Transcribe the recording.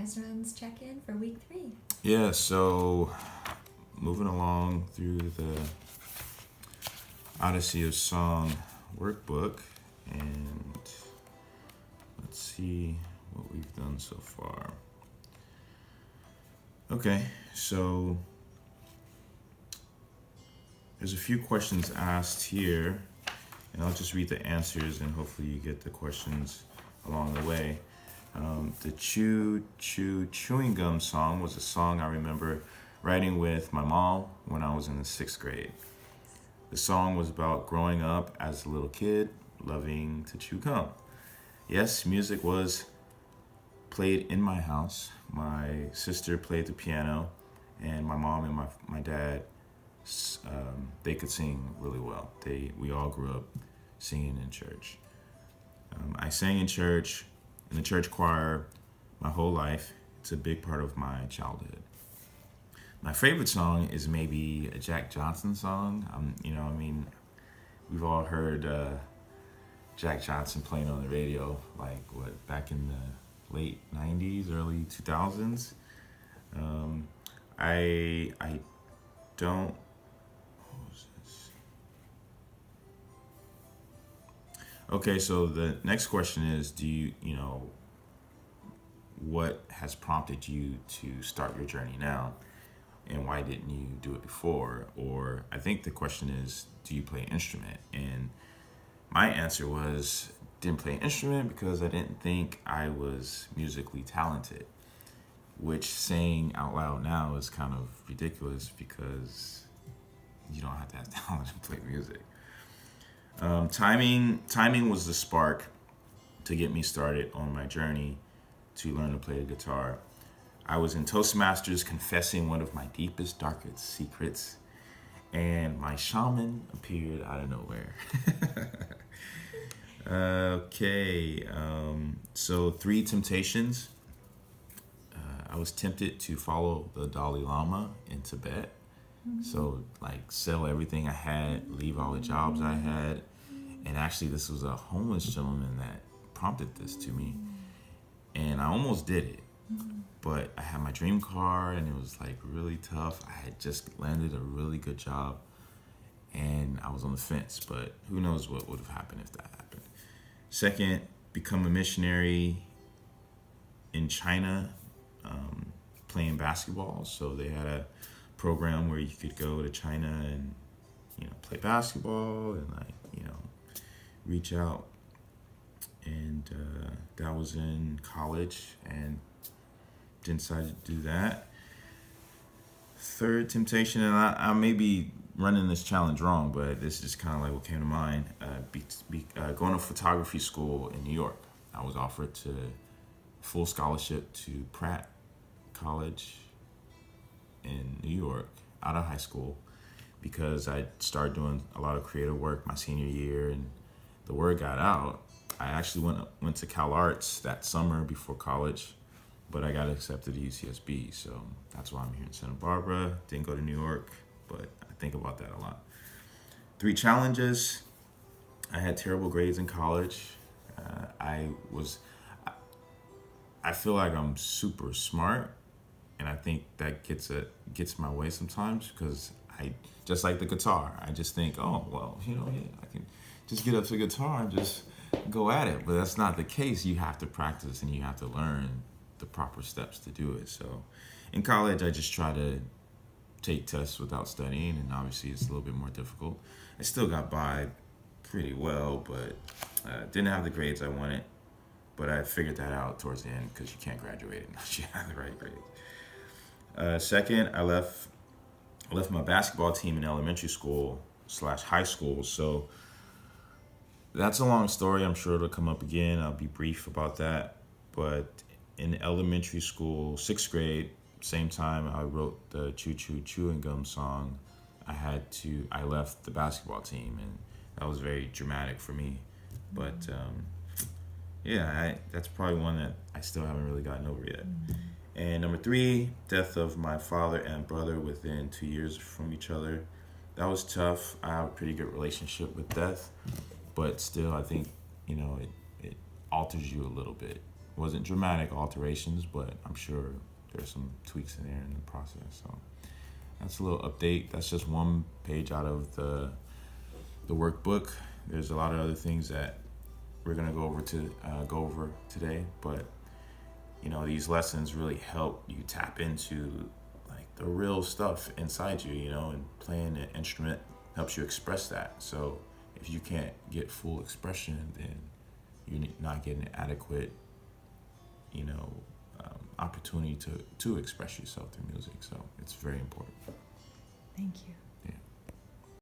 Esron's check-in for week 3. Yeah, so moving along through the Odyssey of Song workbook, and let's see what we've done so far. Okay, so there's a few questions asked here, and I'll just read the answers, and hopefully you get the questions along the way. The Chewing Gum song was a song I remember writing with my mom when I was in the 6th grade. The song was about growing up as a little kid, loving to chew gum. Yes, music was played in my house. My sister played the piano, and my mom and my dad, they could sing really well. We all grew up singing in church. I sang in church, in the church choir, my whole life. It's a big part of my childhood. My favorite song is maybe a Jack Johnson song. We've all heard Jack Johnson playing on the radio, back in the late 90s, early 2000s. I don't. What was this? Okay, so the next question is, what has prompted you to start your journey now? And why didn't you do it before? Or I think the question is, do you play an instrument? And my answer was, didn't play an instrument because I didn't think I was musically talented, which saying out loud now is kind of ridiculous because you don't have to have talent to play music. Timing was the spark to get me started on my journey to learn to play the guitar. I was in Toastmasters confessing one of my deepest, darkest secrets, and my shaman appeared out of nowhere. Okay, so 3 temptations. I was tempted to follow the Dalai Lama in Tibet. So, sell everything I had, leave all the jobs I had. And actually, this was a homeless gentleman that prompted this to me. And I almost did it. But I had my dream car, and it was really tough. I had just landed a really good job, and I was on the fence. But who knows what would have happened if that happened. Second, become a missionary in China, playing basketball. So they had a program where you could go to China and play basketball and reach out. And that was in college, and decided to do that. Third temptation, and I may be running this challenge wrong, but this is kind of what came to mind. Going to photography school in New York. I was offered to full scholarship to Pratt College in New York out of high school because I started doing a lot of creative work my senior year, and the word got out. I actually went to Cal Arts that summer before college, but I got accepted to UCSB, so that's why I'm here in Santa Barbara. Didn't go to New York, but I think about that a lot. 3 challenges. I had terrible grades in college. I feel like I'm super smart, and I think that gets my way sometimes because I just like the guitar. I just think, I can just get up to the guitar and just go at it. But that's not the case. You have to practice and you have to learn the proper steps to do it. So in college, I just try to take tests without studying, and obviously it's a little bit more difficult. I still got by pretty well, but didn't have the grades I wanted. But I figured that out towards the end because you can't graduate unless you have the right grades. Second, I left my basketball team in elementary school / high school. So that's a long story. I'm sure it'll come up again. I'll be brief about that. But in elementary school, 6th grade, same time I wrote the Chewing Gum song, I left the basketball team, and that was very dramatic for me. But that's probably one that I still haven't really gotten over yet. And number 3, death of my father and brother within 2 years from each other. That was tough. I have a pretty good relationship with death, but still I think, it alters you a little bit wasn't dramatic alterations, but I'm sure there's some tweaks in there in the process. So that's a little update. That's just one page out of the workbook. There's a lot of other things that we're gonna go over today, but these lessons really help you tap into like the real stuff inside you, and playing an instrument helps you express that. So if you can't get full expression, then you're not getting adequate, opportunity to express yourself through music. So it's very important. Thank you.